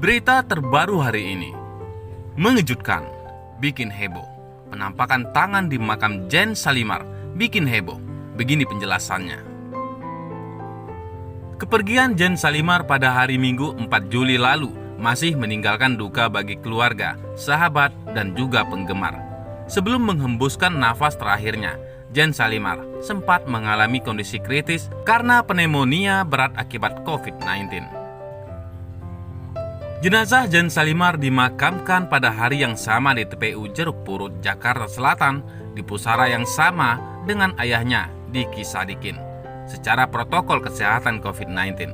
Berita terbaru hari ini mengejutkan, bikin heboh. Penampakan tangan di makam Jane Salimar bikin heboh. Begini penjelasannya. Kepergian Jane Salimar pada hari Minggu 4 Juli lalu masih meninggalkan duka bagi keluarga, sahabat, dan juga penggemar. Sebelum menghembuskan nafas terakhirnya, Jane Salimar sempat mengalami kondisi kritis karena pneumonia berat akibat COVID-19. Jenazah Jane Salimar dimakamkan pada hari yang sama di TPU Jeruk Purut, Jakarta Selatan, di pusara yang sama dengan ayahnya, Diki Sadikin, secara protokol kesehatan COVID-19.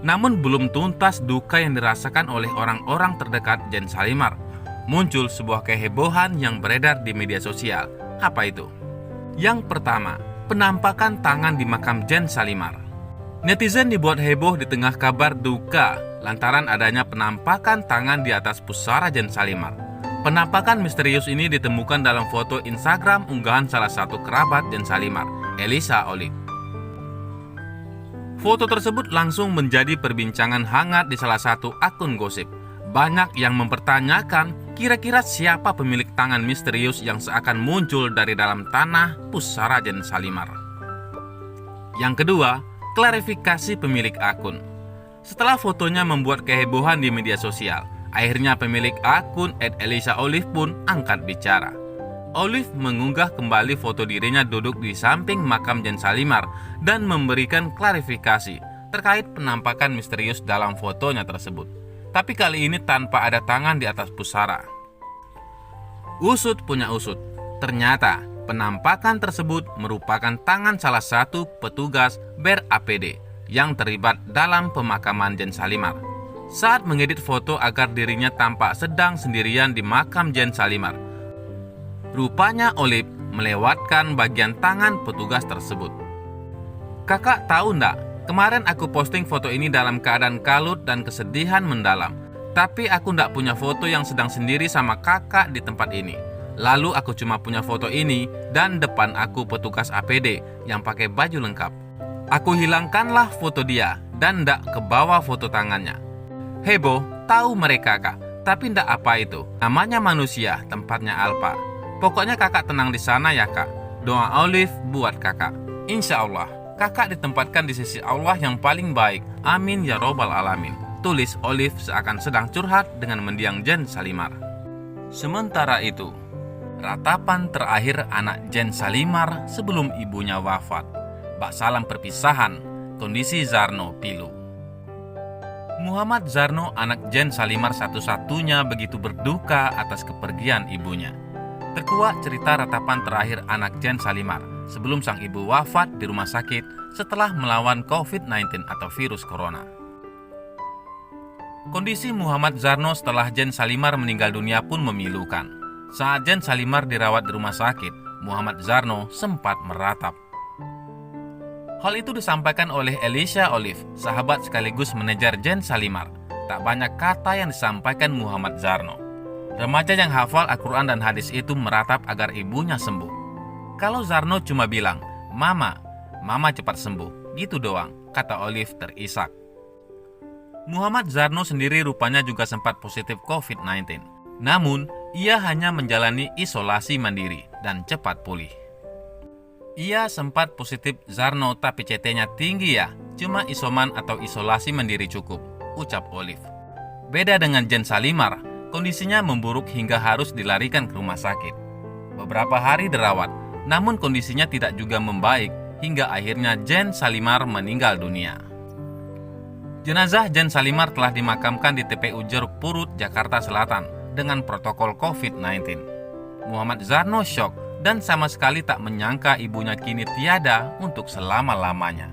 Namun belum tuntas duka yang dirasakan oleh orang-orang terdekat Jane Salimar. Muncul sebuah kehebohan yang beredar di media sosial. Apa itu? Yang pertama, penampakan tangan di makam Jane Salimar. Netizen dibuat heboh di tengah kabar duka lantaran adanya penampakan tangan di atas pusara Jane Salimar. Penampakan misterius ini ditemukan dalam foto Instagram unggahan salah satu kerabat Jane Salimar, Elisa Olive. Foto tersebut langsung menjadi perbincangan hangat di salah satu akun gosip. Banyak yang mempertanyakan kira-kira siapa pemilik tangan misterius yang seakan muncul dari dalam tanah pusara Jane Salimar. Yang kedua, klarifikasi pemilik akun. Setelah fotonya membuat kehebohan di media sosial, akhirnya pemilik akun @ElisaOlive pun angkat bicara. Olive mengunggah kembali foto dirinya duduk di samping makam Jane Salimar dan memberikan klarifikasi terkait penampakan misterius dalam fotonya tersebut. Tapi kali ini tanpa ada tangan di atas pusara. Usut punya usut, ternyata penampakan tersebut merupakan tangan salah satu petugas ber-APD yang terlibat dalam pemakaman Jane Salimar. Saat mengedit foto agar dirinya tampak sedang sendirian di makam Jane Salimar, rupanya Olive melewatkan bagian tangan petugas tersebut. Kakak tahu ndak, kemarin aku posting foto ini dalam keadaan kalut dan kesedihan mendalam. Tapi aku ndak punya foto yang sedang sendiri sama kakak di tempat ini. Lalu aku cuma punya foto ini dan depan aku petugas APD yang pakai baju lengkap. Aku hilangkanlah foto dia dan ndak kebawa foto tangannya. Heboh, tahu mereka kak, tapi ndak apa itu. Namanya manusia, tempatnya alpa. Pokoknya kakak tenang di sana ya kak. Doa Olive buat kakak. Insya Allah, kakak ditempatkan di sisi Allah yang paling baik. Amin ya robbal alamin. Tulis Olive seakan sedang curhat dengan mendiang Jane Salimar. Sementara itu, ratapan terakhir anak Jane Salimar sebelum ibunya wafat. Bak salam perpisahan, kondisi Zarno pilu. Muhammad Zarno, anak Jane Salimar satu-satunya, begitu berduka atas kepergian ibunya. Terkuak cerita ratapan terakhir anak Jane Salimar sebelum sang ibu wafat di rumah sakit setelah melawan COVID-19 atau virus corona. Kondisi Muhammad Zarno setelah Jane Salimar meninggal dunia pun memilukan. Saat Jane Salimar dirawat di rumah sakit, Muhammad Zarno sempat meratap. Hal itu disampaikan oleh Elisa Olive, sahabat sekaligus manajer Jane Salimar. Tak banyak kata yang disampaikan Muhammad Zarno. Remaja yang hafal Al-Quran dan hadis itu meratap agar ibunya sembuh. Kalau Zarno cuma bilang, Mama cepat sembuh, gitu doang, kata Olive terisak. Muhammad Zarno sendiri rupanya juga sempat positif COVID-19. Namun, ia hanya menjalani isolasi mandiri dan cepat pulih. Ia sempat positif Zarno tapi CT-nya tinggi ya, cuma isoman atau isolasi mandiri cukup, ucap Olive. Beda dengan Jane Salimar, kondisinya memburuk hingga harus dilarikan ke rumah sakit. Beberapa hari dirawat, namun kondisinya tidak juga membaik hingga akhirnya Jane Salimar meninggal dunia. Jenazah Jane Salimar telah dimakamkan di TPU Jeruk Purut, Jakarta Selatan dengan protokol COVID-19. Muhammad Zarno syok dan sama sekali tak menyangka ibunya kini tiada untuk selama-lamanya.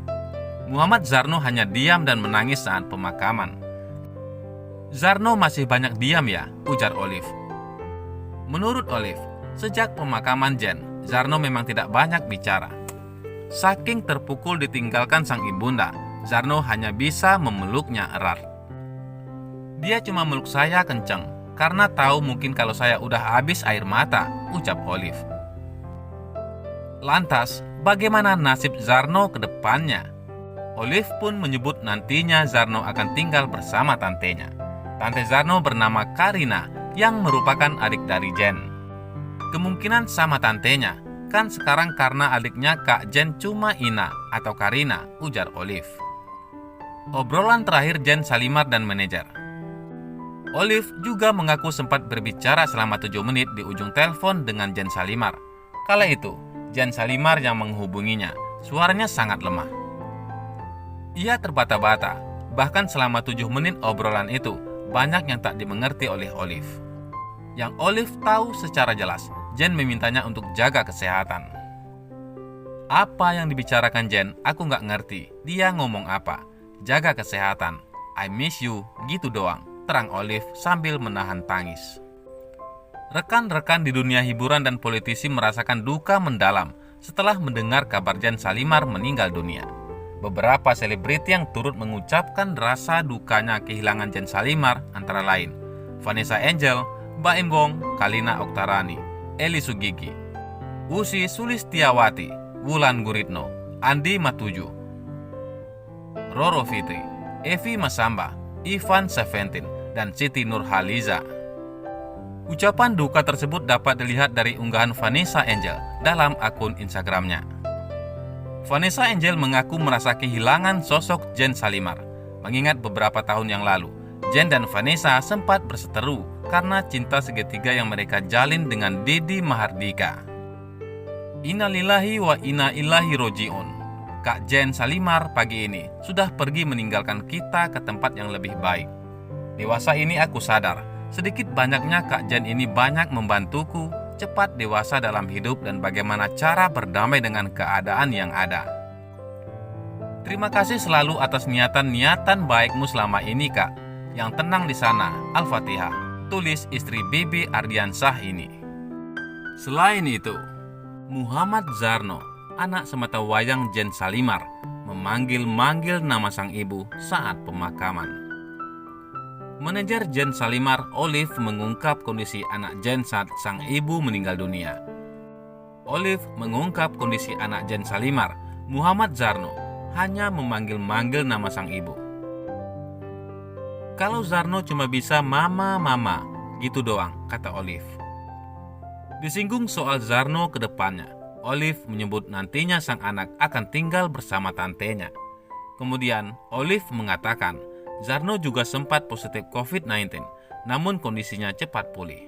Muhammad Zarno hanya diam dan menangis saat pemakaman. Zarno masih banyak diam ya, ujar Olive. Menurut Olive, sejak pemakaman Jane, Zarno memang tidak banyak bicara. Saking terpukul ditinggalkan sang ibunda, Zarno hanya bisa memeluknya erat. Dia cuma meluk saya kenceng, karena tahu mungkin kalau saya udah habis air mata, ucap Olive. Lantas, bagaimana nasib Zarno ke depannya? Olive pun menyebut nantinya Zarno akan tinggal bersama tantenya. Tante Zarno bernama Karina yang merupakan adik dari Jen. Kemungkinan sama tantenya, kan sekarang karena adiknya Kak Jen cuma Ina atau Karina, ujar Olive. Obrolan terakhir Jen Salimar dan manajer. Olive juga mengaku sempat berbicara selama 7 menit di ujung telepon dengan Jen Salimar. Kala itu, Jen Salimar yang menghubunginya, suaranya sangat lemah. Ia terbata-bata, bahkan selama 7 menit obrolan itu, banyak yang tak dimengerti oleh Olive. Yang Olive tahu secara jelas, Jen memintanya untuk jaga kesehatan. Apa yang dibicarakan Jen, aku nggak ngerti. Dia ngomong apa? Jaga kesehatan, I miss you, gitu doang, terang Olive sambil menahan tangis. Rekan-rekan di dunia hiburan dan politisi merasakan duka mendalam setelah mendengar kabar Jen Salimar meninggal dunia. Beberapa selebriti yang turut mengucapkan rasa dukanya kehilangan Jen Salimar antara lain Vanessa Angel, Baim Wong, Kalina Oktarani, Eli Sugigi, Usi Sulistiawati, Wulan Guritno, Andi Matuju, Roro Fitri, Evi Masamba, Ivan Seventeen, dan Siti Nurhaliza. Ucapan duka tersebut dapat dilihat dari unggahan Vanessa Angel dalam akun Instagramnya. Vanessa Angel mengaku merasa kehilangan sosok Jen Salimar, mengingat beberapa tahun yang lalu, Jen dan Vanessa sempat berseteru karena cinta segitiga yang mereka jalin dengan Didi Mahardika. Innalillahi wa inna ilaihi roji'un. Kak Jen Salimar pagi ini sudah pergi meninggalkan kita ke tempat yang lebih baik. Dewasa ini aku sadar, sedikit banyaknya Kak Jen ini banyak membantuku cepat dewasa dalam hidup dan bagaimana cara berdamai dengan keadaan yang ada. Terima kasih selalu atas niatan-niatan baikmu selama ini, Kak. Yang tenang di sana, Al-Fatihah, tulis istri Bibi Ardiansah ini. Selain itu, Muhammad Zarno, anak sematawayang Jen Salimar, memanggil-manggil nama sang ibu saat pemakaman. Manajer Jen Salimar, Olive, mengungkap kondisi anak Jen saat sang ibu meninggal dunia. Olive mengungkap kondisi anak Jen Salimar, Muhammad Zarno, hanya memanggil-manggil nama sang ibu. Kalau Zarno cuma bisa mama, gitu doang, kata Olive. Disinggung soal Zarno ke depannya, Olive menyebut nantinya sang anak akan tinggal bersama tantenya. Kemudian, Olive mengatakan, Zarno juga sempat positif COVID-19, namun kondisinya cepat pulih.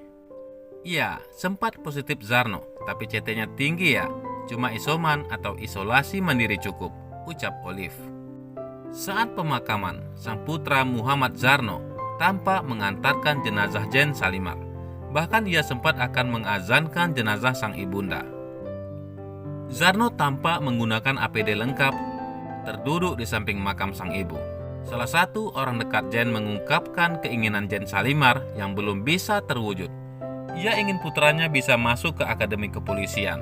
Iya, sempat positif Zarno, tapi CT-nya tinggi ya, cuma isoman atau isolasi mandiri cukup, ucap Olive. Saat pemakaman, sang putra Muhammad Zarno tampak mengantarkan jenazah Jen Salimar. Bahkan ia sempat akan mengazankan jenazah sang ibunda. Zarno tampak menggunakan APD lengkap, terduduk di samping makam sang ibu. Salah satu orang dekat Jen mengungkapkan keinginan Jen Salimar yang belum bisa terwujud. Ia ingin putranya bisa masuk ke Akademi Kepolisian.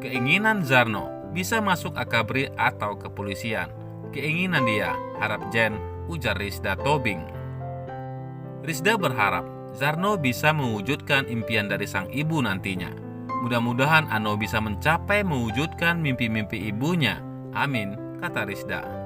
Keinginan Zarno bisa masuk Akabri atau kepolisian. Keinginan dia, harap Jen, ujar Rizda Tobing. Rizda berharap Zarno bisa mewujudkan impian dari sang ibu nantinya. Mudah-mudahan Ano bisa mencapai mewujudkan mimpi-mimpi ibunya. Amin, kata Rizda.